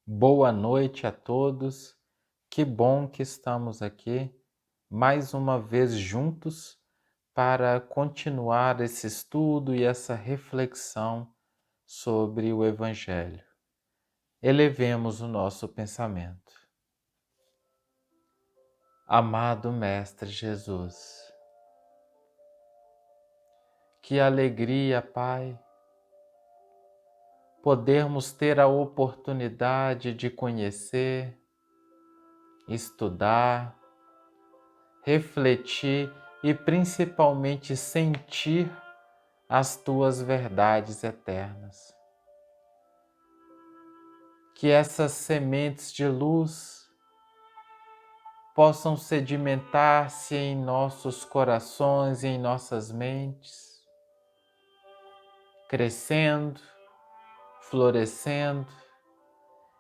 Boa noite a todos. Que bom que estamos aqui mais uma vez juntos para continuar esse estudo e essa reflexão sobre o Evangelho. Elevemos o nosso pensamento. Amado Mestre Jesus, que alegria, Pai, podermos ter a oportunidade de conhecer, estudar, refletir e principalmente sentir as tuas verdades eternas. Que essas sementes de luz possam sedimentar-se em nossos corações e em nossas mentes, crescendo, florescendo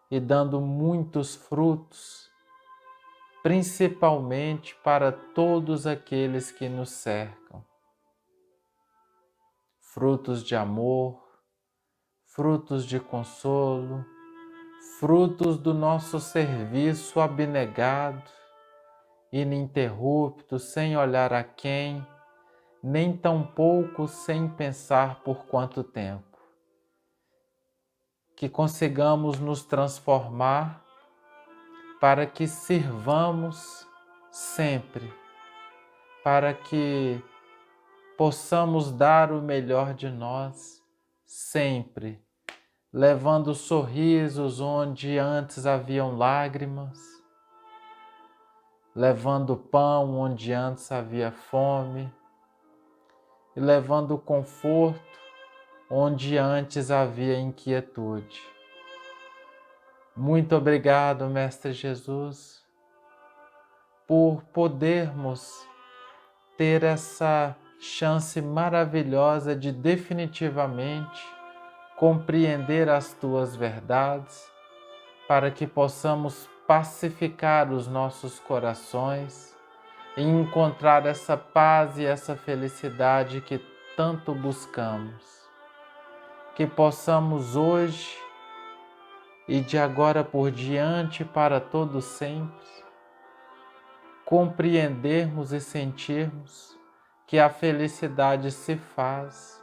e dando muitos frutos, principalmente para todos aqueles que nos cercam. Frutos de amor, frutos de consolo, frutos do nosso serviço abnegado, ininterrupto, sem olhar a quem, nem tampouco sem pensar por quanto tempo. Que consigamos nos transformar para que sirvamos sempre, para que possamos dar o melhor de nós sempre, levando sorrisos onde antes haviam lágrimas, levando pão onde antes havia fome, e levando conforto onde antes havia inquietude. Muito obrigado, Mestre Jesus, por podermos ter essa chance maravilhosa de definitivamente compreender as tuas verdades, para que possamos pacificar os nossos corações e encontrar essa paz e essa felicidade que tanto buscamos. Que possamos hoje e de agora por diante para todo sempre compreendermos e sentirmos que a felicidade se faz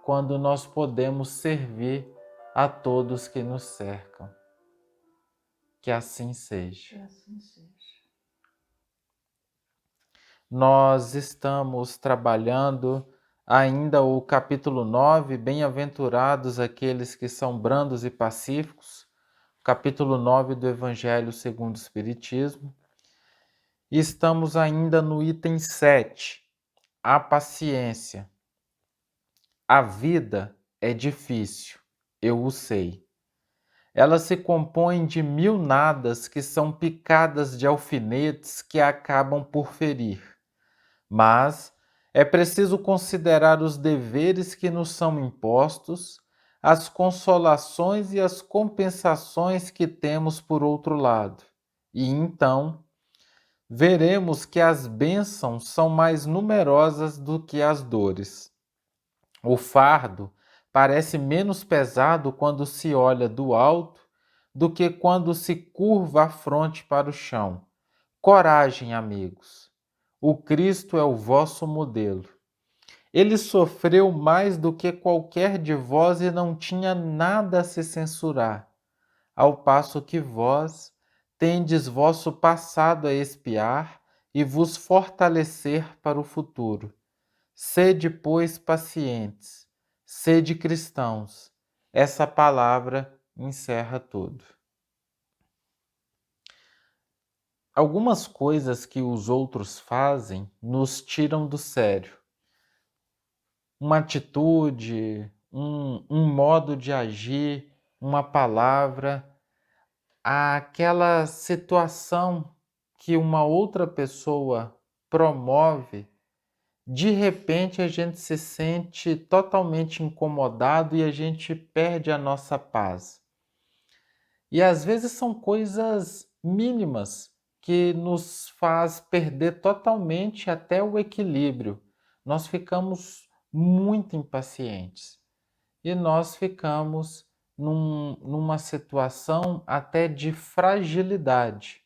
quando nós podemos servir a todos que nos cercam. Que assim seja. Que assim seja. Nós estamos trabalhando ainda o capítulo 9, bem-aventurados aqueles que são brandos e pacíficos, capítulo 9 do Evangelho segundo o Espiritismo. E estamos ainda no item 7, a paciência. A vida é difícil, eu o sei. Ela se compõe de mil nadas que são picadas de alfinetes que acabam por ferir. Mas é preciso considerar os deveres que nos são impostos, as consolações e as compensações que temos por outro lado. E então veremos que as bênçãos são mais numerosas do que as dores. O fardo parece menos pesado quando se olha do alto do que quando se curva a fronte para o chão. Coragem, amigos. O Cristo é o vosso modelo. Ele sofreu mais do que qualquer de vós e não tinha nada a se censurar, ao passo que vós tendes vosso passado a expiar e vos fortalecer para o futuro. Sede, pois, pacientes, sede cristãos. Essa palavra encerra tudo. Algumas coisas que os outros fazem nos tiram do sério. Uma atitude, um modo de agir, uma palavra, aquela situação que uma outra pessoa promove, de repente a gente se sente totalmente incomodado e a gente perde a nossa paz. E às vezes são coisas mínimas que nos faz perder totalmente até o equilíbrio. Nós ficamos muito impacientes e nós ficamos numa situação até de fragilidade.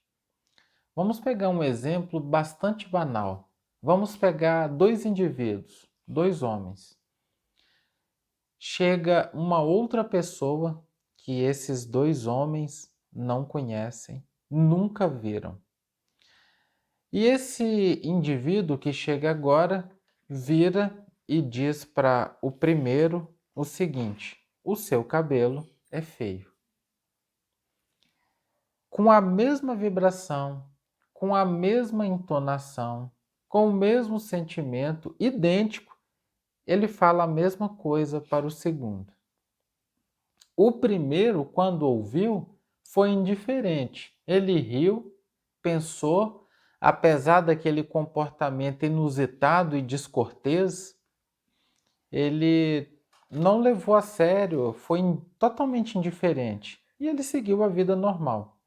Vamos pegar um exemplo bastante banal. Vamos pegar dois indivíduos, dois homens. Chega uma outra pessoa que esses dois homens não conhecem, nunca viram. E esse indivíduo que chega agora vira e diz para o primeiro o seguinte: o seu cabelo é feio. Com a mesma vibração, com a mesma entonação, com o mesmo sentimento, idêntico, ele fala a mesma coisa para o segundo. O primeiro, quando ouviu, foi indiferente. Ele riu, pensou, apesar daquele comportamento inusitado e descortês, ele não levou a sério, foi totalmente indiferente e ele seguiu a vida normal.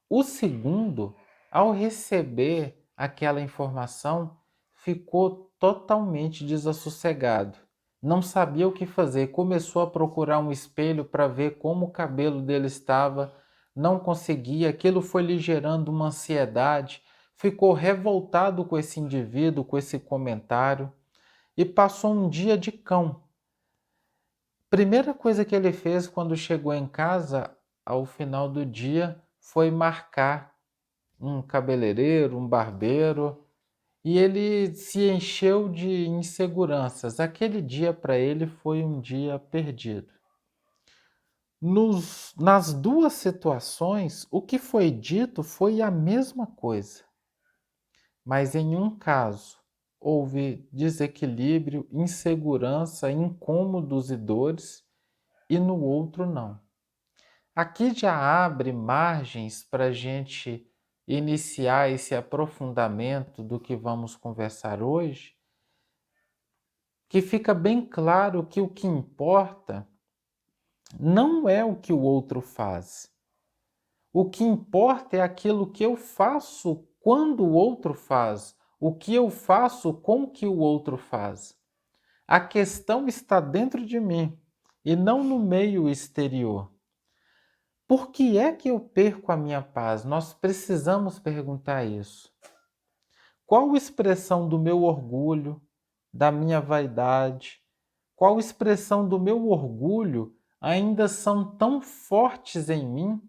O segundo, ao receber aquela informação, ficou totalmente desassossegado. Não sabia o que fazer, começou a procurar um espelho para ver como o cabelo dele estava, não conseguia, aquilo foi lhe gerando uma ansiedade, ficou revoltado com esse indivíduo, com esse comentário e passou um dia de cão. Primeira coisa que ele fez quando chegou em casa, ao final do dia, foi marcar um cabeleireiro, um barbeiro, e ele se encheu de inseguranças. Aquele dia para ele foi um dia perdido. Nas duas situações, o que foi dito foi a mesma coisa, mas em um caso houve desequilíbrio, insegurança, incômodos e dores, e no outro não. Aqui já abre margens para a gente iniciar esse aprofundamento do que vamos conversar hoje, que fica bem claro que o que importa não é o que o outro faz. O que importa é aquilo que eu faço quando o outro faz, o que eu faço com o que o outro faz. A questão está dentro de mim e não no meio exterior. Por que é que eu perco a minha paz? Nós precisamos perguntar isso. Qual expressão do meu orgulho, da minha vaidade, qual expressão do meu orgulho ainda são tão fortes em mim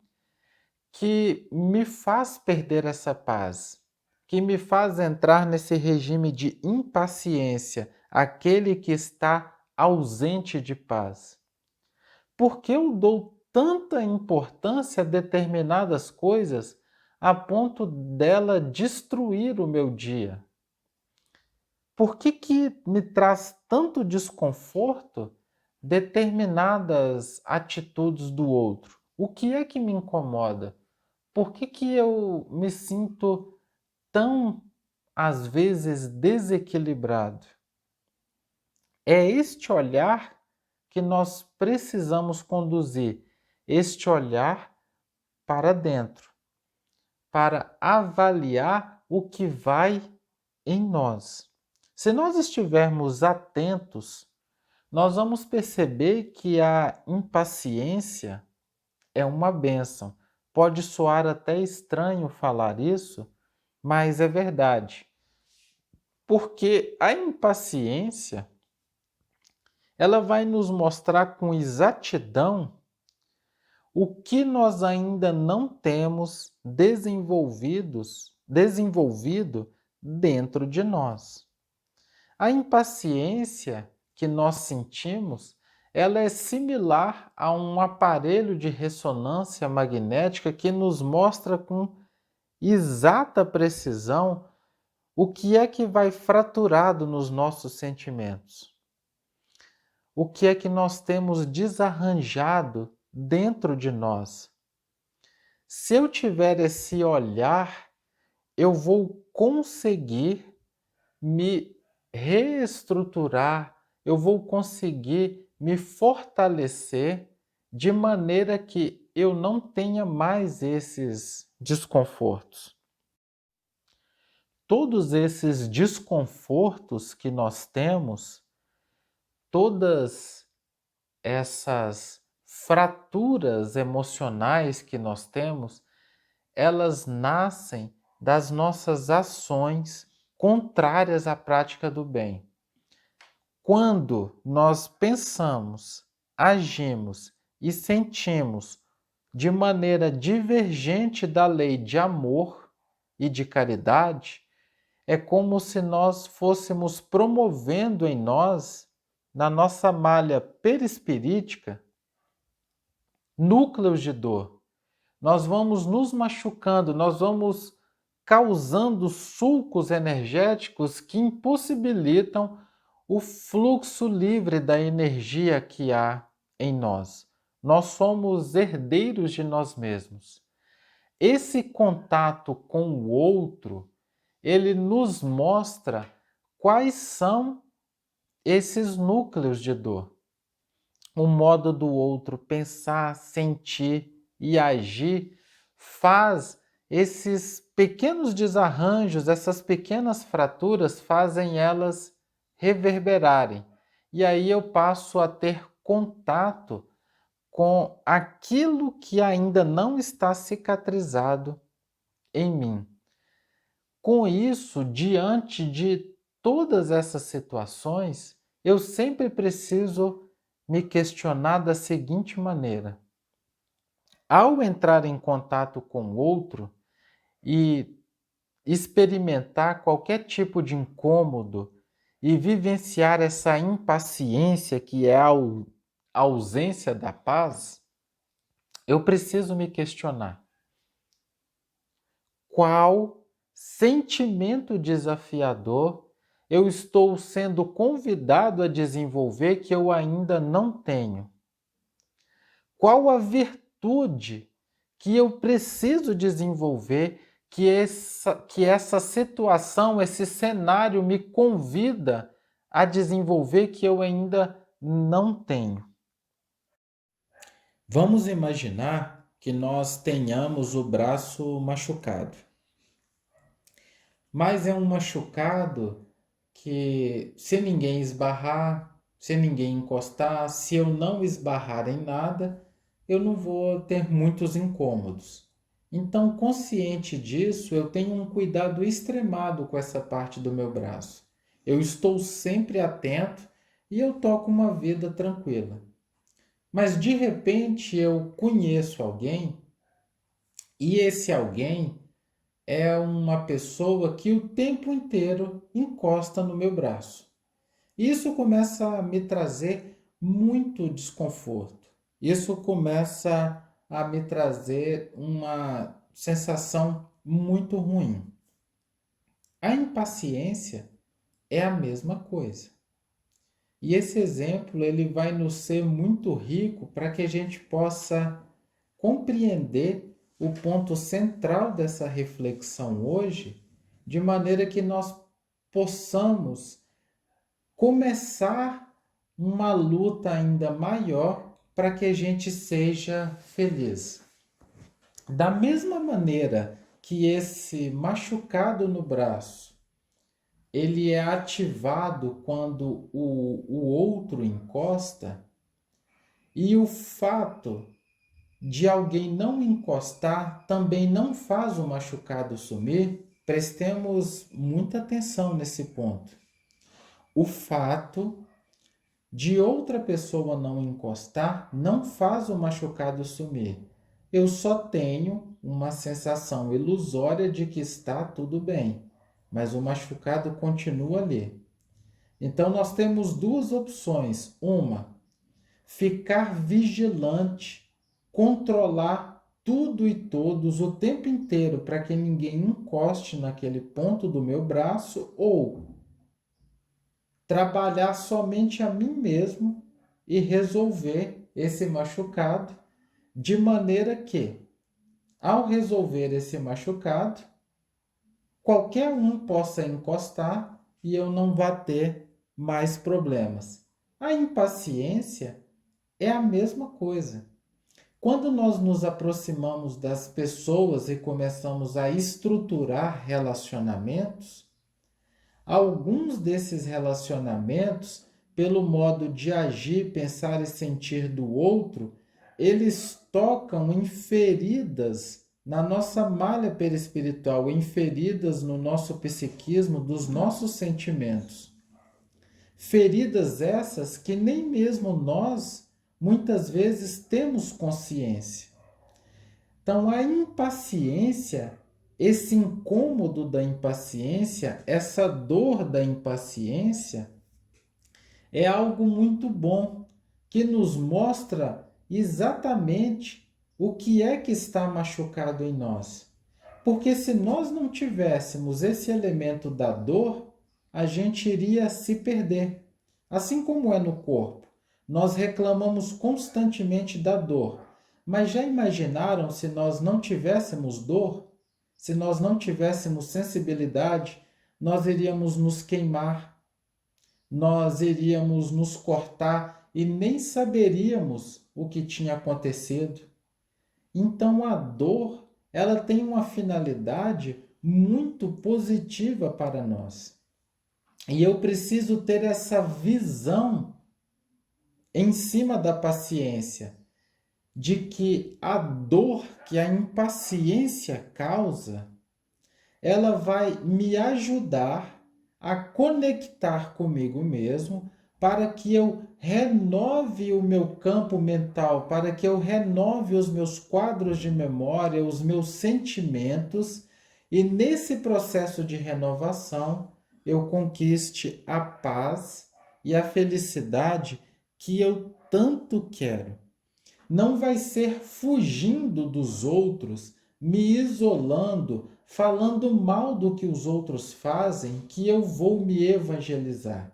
que me faz perder essa paz, que me faz entrar nesse regime de impaciência, aquele que está ausente de paz? Por que eu dou tanta importância a determinadas coisas a ponto dela destruir o meu dia? Por que me traz tanto desconforto determinadas atitudes do outro? O que é que me incomoda? Por que eu me sinto tão, às vezes, desequilibrado? É este olhar que nós precisamos conduzir, este olhar para dentro, para avaliar o que vai em nós. Se nós estivermos atentos, nós vamos perceber que a impaciência é uma bênção. Pode soar até estranho falar isso, mas é verdade. Porque a impaciência, ela vai nos mostrar com exatidão o que nós ainda não temos desenvolvido dentro de nós. A impaciência que nós sentimos, ela é similar a um aparelho de ressonância magnética que nos mostra com exata precisão o que é que vai fraturado nos nossos sentimentos. O que é que nós temos desarranjado dentro de nós. Se eu tiver esse olhar, eu vou conseguir me reestruturar, eu vou conseguir me fortalecer de maneira que eu não tenha mais esses desconfortos. Todos esses desconfortos que nós temos, todas essas fraturas emocionais que nós temos, elas nascem das nossas ações contrárias à prática do bem. Quando nós pensamos, agimos e sentimos de maneira divergente da lei de amor e de caridade, é como se nós fôssemos promovendo em nós, na nossa malha perispirítica, núcleos de dor. Nós vamos nos machucando, nós vamos causando sulcos energéticos que impossibilitam o fluxo livre da energia que há em nós. Nós somos herdeiros de nós mesmos. Esse contato com o outro, ele nos mostra quais são esses núcleos de dor. O modo do outro pensar, sentir e agir faz esses pequenos desarranjos, essas pequenas fraturas, fazem elas reverberarem. E aí eu passo a ter contato com aquilo que ainda não está cicatrizado em mim. Com isso, diante de todas essas situações, eu sempre preciso me questionar da seguinte maneira: ao entrar em contato com o outro e experimentar qualquer tipo de incômodo e vivenciar essa impaciência que é a ausência da paz, eu preciso me questionar: qual sentimento desafiador eu estou sendo convidado a desenvolver que eu ainda não tenho? Qual a virtude que eu preciso desenvolver que essa situação, esse cenário me convida a desenvolver que eu ainda não tenho? Vamos imaginar que nós tenhamos o braço machucado. Mas é um machucado que, se ninguém esbarrar, se ninguém encostar, se eu não esbarrar em nada, eu não vou ter muitos incômodos. Então, consciente disso, eu tenho um cuidado extremado com essa parte do meu braço. Eu estou sempre atento e eu toco uma vida tranquila. Mas de repente eu conheço alguém e esse alguém é uma pessoa que o tempo inteiro encosta no meu braço. Isso começa a me trazer muito desconforto. Isso começa a me trazer uma sensação muito ruim. A impaciência é a mesma coisa. E esse exemplo ele vai nos ser muito rico para que a gente possa compreender o ponto central dessa reflexão hoje, de maneira que nós possamos começar uma luta ainda maior para que a gente seja feliz. Da mesma maneira que esse machucado no braço, ele é ativado quando o outro encosta, e o fato de alguém não encostar também não faz o machucado sumir. Prestemos muita atenção nesse ponto. O fato de outra pessoa não encostar não faz o machucado sumir. Eu só tenho uma sensação ilusória de que está tudo bem, mas o machucado continua ali. Então nós temos duas opções. Uma, ficar vigilante, controlar tudo e todos o tempo inteiro para que ninguém encoste naquele ponto do meu braço, ou trabalhar somente a mim mesmo e resolver esse machucado, de maneira que, ao resolver esse machucado, qualquer um possa encostar e eu não vá ter mais problemas. A impaciência é a mesma coisa. Quando nós nos aproximamos das pessoas e começamos a estruturar relacionamentos, alguns desses relacionamentos, pelo modo de agir, pensar e sentir do outro, eles tocam em feridas na nossa malha perispiritual, em feridas no nosso psiquismo, dos nossos sentimentos. Feridas essas que nem mesmo nós, muitas vezes, temos consciência. Então, a impaciência, esse incômodo da impaciência, essa dor da impaciência, é algo muito bom, que nos mostra exatamente o que é que está machucado em nós. Porque se nós não tivéssemos esse elemento da dor, a gente iria se perder. Assim como é no corpo, nós reclamamos constantemente da dor. Mas já imaginaram se nós não tivéssemos dor? Se nós não tivéssemos sensibilidade, nós iríamos nos queimar, nós iríamos nos cortar e nem saberíamos o que tinha acontecido. Então a dor, ela tem uma finalidade muito positiva para nós. E eu preciso ter essa visão em cima da paciência, de que a dor que a impaciência causa, ela vai me ajudar a conectar comigo mesmo, para que eu renove o meu campo mental, para que eu renove os meus quadros de memória, os meus sentimentos, e nesse processo de renovação eu conquiste a paz e a felicidade que eu tanto quero. Não vai ser fugindo dos outros, me isolando, falando mal do que os outros fazem, que eu vou me evangelizar.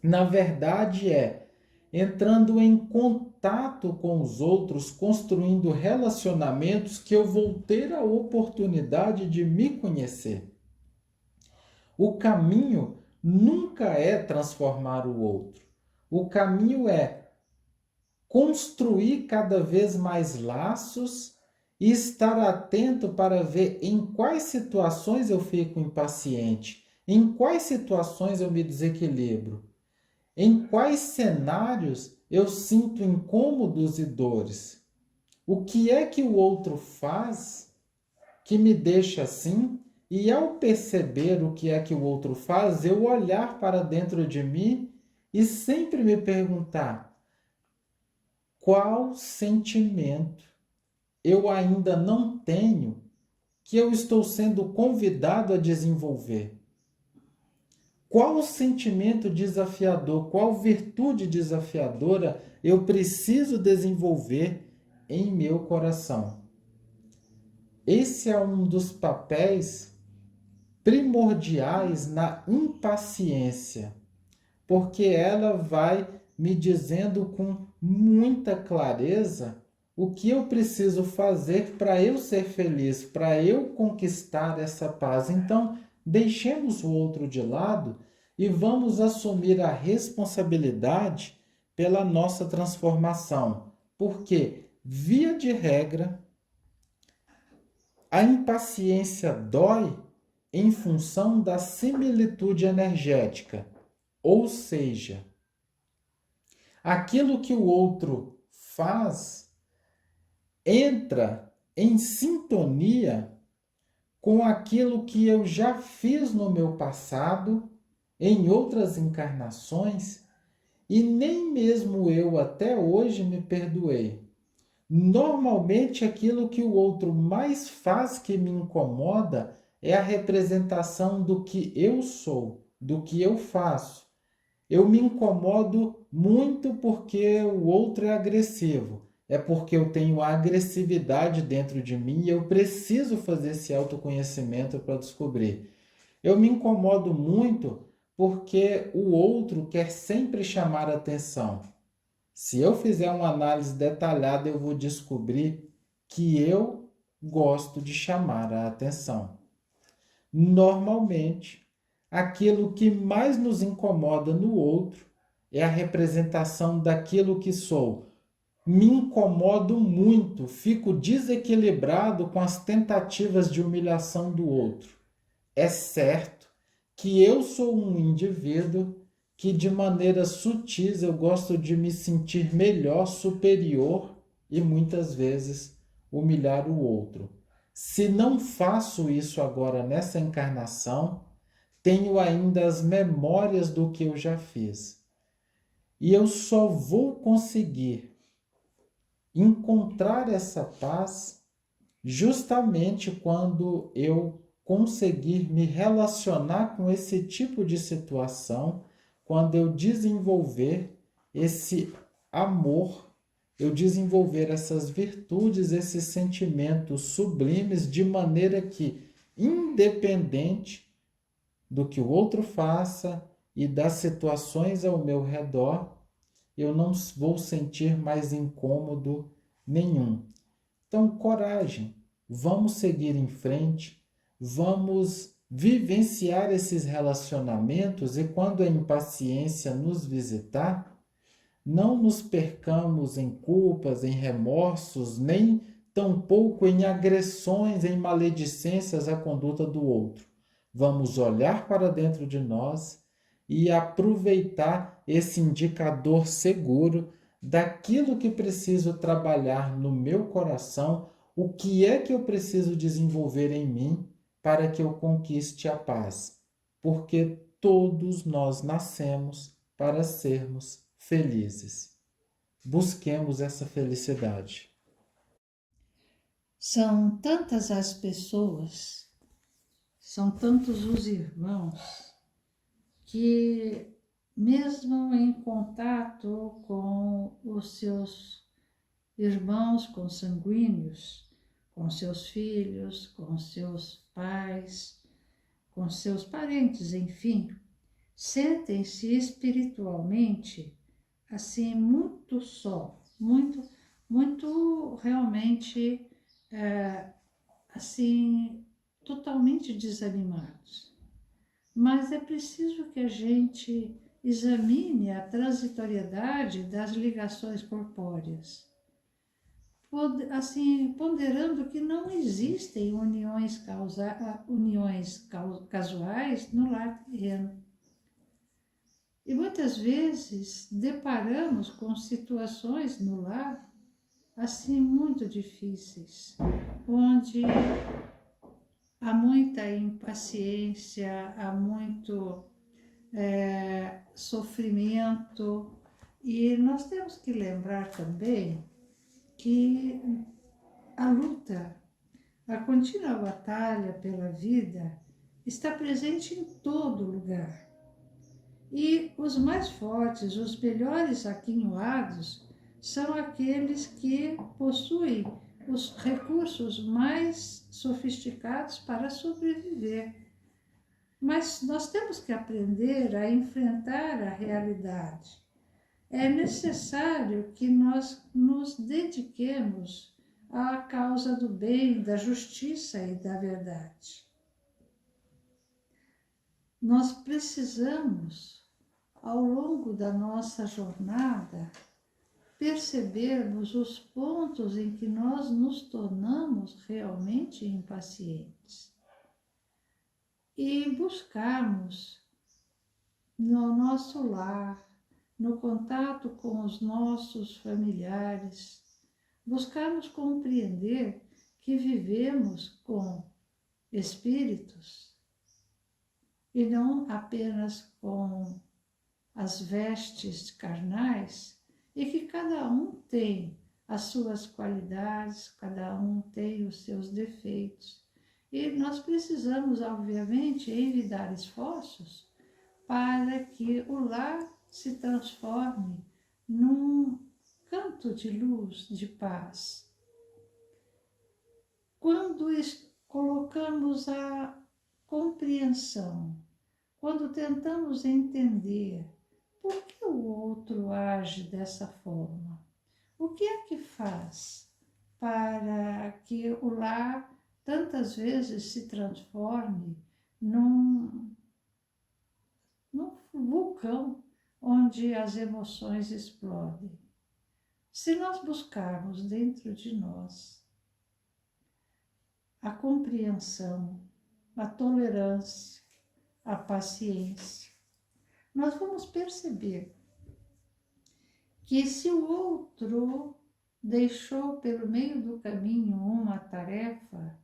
Na verdade, é entrando em contato com os outros, construindo relacionamentos, que eu vou ter a oportunidade de me conhecer. O caminho nunca é transformar o outro. O caminho é construir cada vez mais laços e estar atento para ver em quais situações eu fico impaciente, em quais situações eu me desequilibro, em quais cenários eu sinto incômodos e dores. O que é que o outro faz que me deixa assim? E ao perceber o que é que o outro faz, eu olhar para dentro de mim e sempre me perguntar: qual sentimento eu ainda não tenho que eu estou sendo convidado a desenvolver? Qual sentimento desafiador, qual virtude desafiadora eu preciso desenvolver em meu coração? Esse é um dos papéis primordiais na impaciência, porque ela vai me dizendo com muita clareza o que eu preciso fazer para eu ser feliz, para eu conquistar essa paz. Então, deixemos o outro de lado e vamos assumir a responsabilidade pela nossa transformação. Porque, via de regra, a impaciência dói em função da similitude energética, ou seja, aquilo que o outro faz entra em sintonia com aquilo que eu já fiz no meu passado, em outras encarnações, e nem mesmo eu até hoje me perdoei. Normalmente, aquilo que o outro mais faz que me incomoda é a representação do que eu sou, do que eu faço. Eu me incomodo muito porque o outro é agressivo. É porque eu tenho agressividade dentro de mim e eu preciso fazer esse autoconhecimento para descobrir. Eu me incomodo muito porque o outro quer sempre chamar a atenção. Se eu fizer uma análise detalhada, eu vou descobrir que eu gosto de chamar a atenção. Normalmente, aquilo que mais nos incomoda no outro é a representação daquilo que sou. Me incomodo muito, fico desequilibrado com as tentativas de humilhação do outro. É certo que eu sou um indivíduo que de maneira sutis eu gosto de me sentir melhor, superior e muitas vezes humilhar o outro. Se não faço isso agora nessa encarnação, tenho ainda as memórias do que eu já fiz. E eu só vou conseguir encontrar essa paz justamente quando eu conseguir me relacionar com esse tipo de situação, quando eu desenvolver esse amor, eu desenvolver essas virtudes, esses sentimentos sublimes, de maneira que, independente do que o outro faça e das situações ao meu redor, eu não vou sentir mais incômodo nenhum. Então, coragem, vamos seguir em frente, vamos vivenciar esses relacionamentos e quando a impaciência nos visitar, não nos percamos em culpas, em remorsos, nem tampouco em agressões, em maledicências à conduta do outro. Vamos olhar para dentro de nós e aproveitar esse indicador seguro daquilo que preciso trabalhar no meu coração, o que é que eu preciso desenvolver em mim para que eu conquiste a paz. Porque todos nós nascemos para sermos felizes. Busquemos essa felicidade. São tantas as pessoas, são tantos os irmãos, que mesmo em contato com os seus irmãos consanguíneos, com seus filhos, com seus pais, com seus parentes, enfim, sentem-se espiritualmente assim muito só, muito realmente assim totalmente desanimados. Mas é preciso que a gente examine a transitoriedade das ligações corpóreas, assim, ponderando que não existem uniões casuais no lar terreno. E muitas vezes deparamos com situações no lar assim muito difíceis, onde há muita impaciência, há muito sofrimento. E nós temos que lembrar também que a luta, a contínua batalha pela vida está presente em todo lugar. E os mais fortes, os melhores aquinhoados, são aqueles que possuem os recursos mais sofisticados para sobreviver. Mas nós temos que aprender a enfrentar a realidade. É necessário que nós nos dediquemos à causa do bem, da justiça e da verdade. Nós precisamos, ao longo da nossa jornada, percebermos os pontos em que nós nos tornamos realmente impacientes e buscarmos no nosso lar, no contato com os nossos familiares, buscarmos compreender que vivemos com espíritos e não apenas com as vestes carnais, e que cada um tem as suas qualidades, cada um tem os seus defeitos. E nós precisamos, obviamente, envidar esforços para que o lar se transforme num canto de luz, de paz. Quando colocamos a compreensão, quando tentamos entender por que o outro age dessa forma, o que é que faz para que o lar tantas vezes se transforme num vulcão onde as emoções explodem? Se nós buscarmos dentro de nós a compreensão, a tolerância, a paciência, nós vamos perceber que se o outro deixou pelo meio do caminho uma tarefa,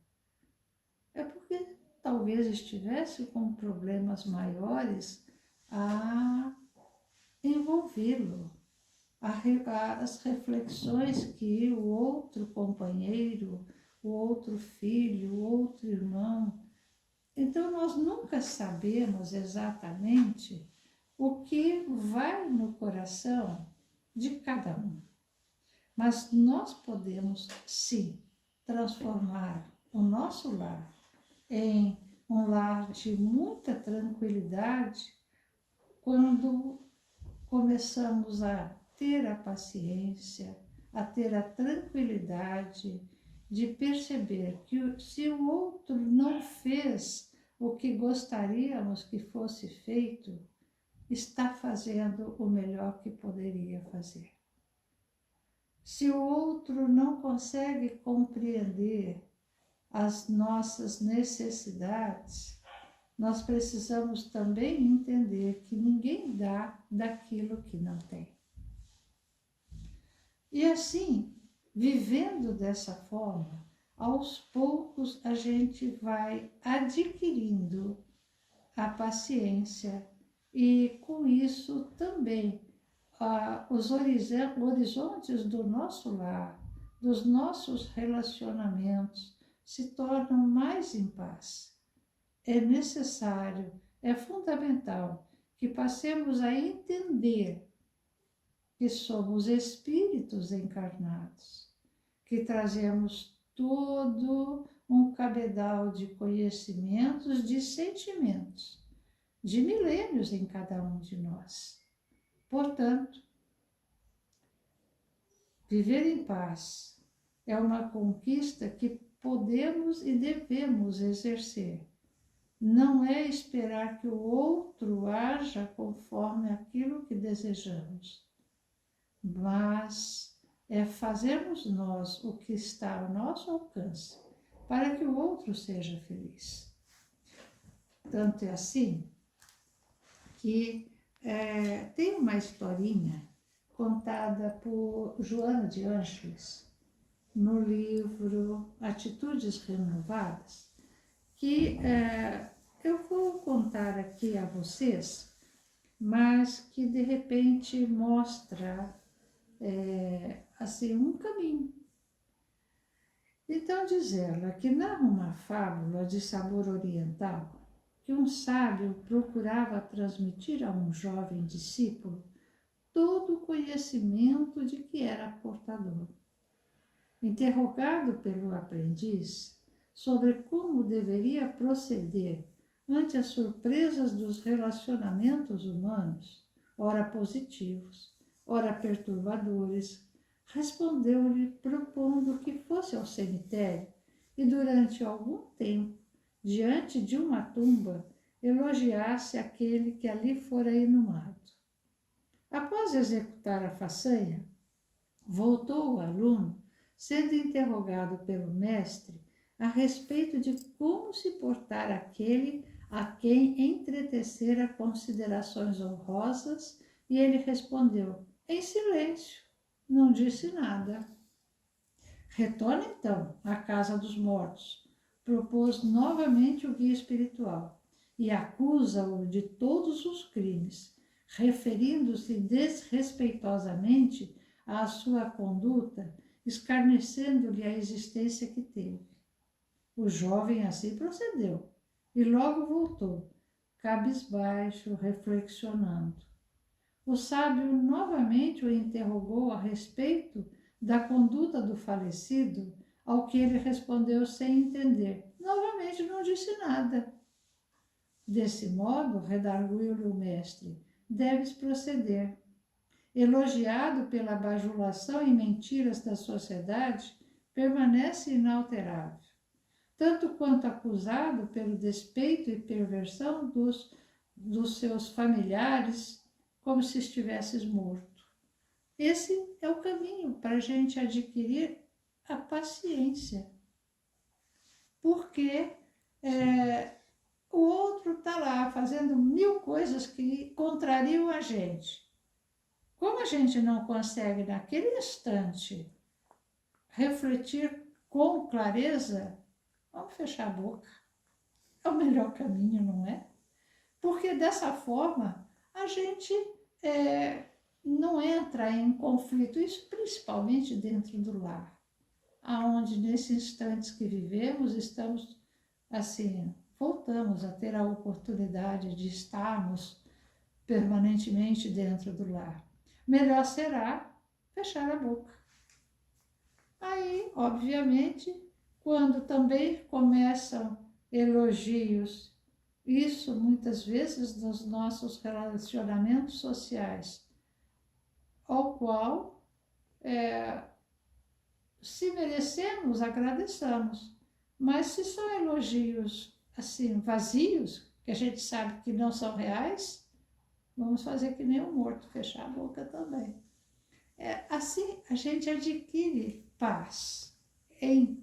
é porque talvez estivesse com problemas maiores a envolvê-lo. As reflexões que o outro companheiro, o outro filho, o outro irmão. Então, nós nunca sabemos exatamente o que vai no coração de cada um. Mas nós podemos, sim, transformar o nosso lar em um lar de muita tranquilidade quando começamos a ter a paciência, a ter a tranquilidade de perceber que se o outro não fez o que gostaríamos que fosse feito, está fazendo o melhor que poderia fazer. Se o outro não consegue compreender as nossas necessidades, nós precisamos também entender que ninguém dá daquilo que não tem. E assim, vivendo dessa forma, aos poucos a gente vai adquirindo a paciência e com isso também os horizontes do nosso lar, dos nossos relacionamentos se tornam mais em paz. É necessário, é fundamental que passemos a entender que somos espíritos encarnados, que trazemos todo um cabedal de conhecimentos, de sentimentos, de milênios em cada um de nós. Portanto, viver em paz é uma conquista que podemos e devemos exercer. Não é esperar que o outro haja conforme aquilo que desejamos, mas é fazermos nós o que está ao nosso alcance para que o outro seja feliz. Tanto é assim que tem uma historinha contada por Joana de Ângeles no livro Atitudes Renovadas, que eu vou contar aqui a vocês, mas que de repente mostra assim um caminho. Então diz ela que narra uma fábula de sabor oriental que um sábio procurava transmitir a um jovem discípulo todo o conhecimento de que era portador. Interrogado pelo aprendiz sobre como deveria proceder ante as surpresas dos relacionamentos humanos, ora positivos, ora perturbadores, respondeu-lhe propondo que fosse ao cemitério e durante algum tempo, diante de uma tumba, elogiasse aquele que ali fora inumado. Após executar a façanha, voltou o aluno, sendo interrogado pelo mestre a respeito de como se portar aquele a quem entretecera considerações honrosas, e ele respondeu, em silêncio, não disse nada. Retorna então à casa dos mortos, propôs novamente o guia espiritual, e acusa-o de todos os crimes, referindo-se desrespeitosamente à sua conduta, escarnecendo-lhe a existência que teve. O jovem assim procedeu e logo voltou, cabisbaixo, reflexionando. O sábio novamente o interrogou a respeito da conduta do falecido, ao que ele respondeu sem entender. Novamente não disse nada. Desse modo, redarguiu-lhe o mestre, deves proceder. Elogiado pela bajulação e mentiras da sociedade, permanece inalterável, tanto quanto acusado pelo despeito e perversão dos seus familiares, como se estivesses morto. Esse é o caminho para a gente adquirir a paciência, porque o outro está lá fazendo 1000 coisas que contrariam a gente. Como a gente não consegue naquele instante refletir com clareza, vamos fechar a boca. É o melhor caminho, não é? Porque dessa forma a gente não entra em conflito, isso principalmente dentro do lar, aonde nesses instantes que vivemos estamos assim, voltamos a ter a oportunidade de estarmos permanentemente dentro do lar. Melhor será fechar a boca. Aí, obviamente, quando também começam elogios, isso muitas vezes nos nossos relacionamentos sociais, ao qual, se merecemos, agradeçamos. Mas se são elogios assim vazios, que a gente sabe que não são reais, vamos fazer que nem o morto, fechar a boca também. Assim a gente adquire paz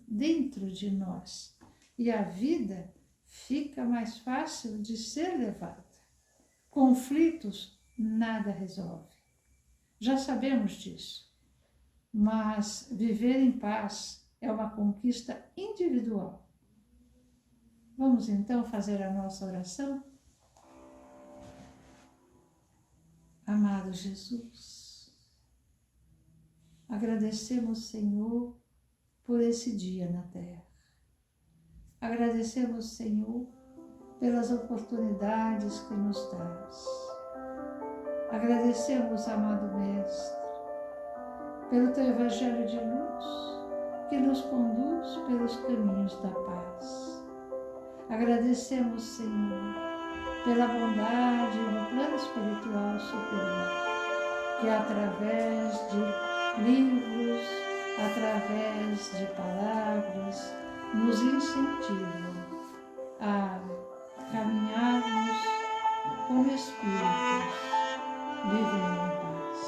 dentro de nós e a vida fica mais fácil de ser levada. Conflitos nada resolve. Já sabemos disso, mas viver em paz é uma conquista individual. Vamos então fazer a nossa oração? Amado Jesus, agradecemos, Senhor, por esse dia na terra. Agradecemos, Senhor, pelas oportunidades que nos dás. Agradecemos, amado Mestre, pelo Teu Evangelho de luz, que nos conduz pelos caminhos da paz. Agradecemos, Senhor, pela bondade do plano espiritual superior, que através de livros, através de palavras, nos incentivam a caminharmos como espíritos, vivendo em paz.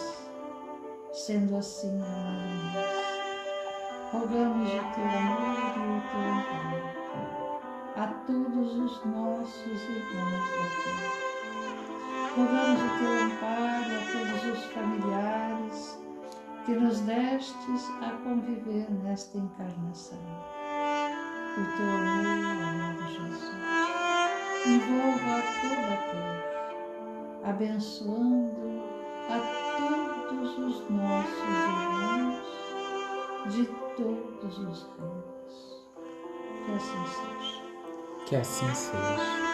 Sendo assim, amado Deus, rogamos o Teu amor e o Teu amparo a todos os nossos irmãos da terra. Rogamos o Teu amparo a todos os familiares que nos destes a conviver nesta encarnação. O Teu amor, amado Jesus, envolva toda a terra, abençoando a todos os nossos irmãos de todos os reinos. Que assim seja. Que assim seja.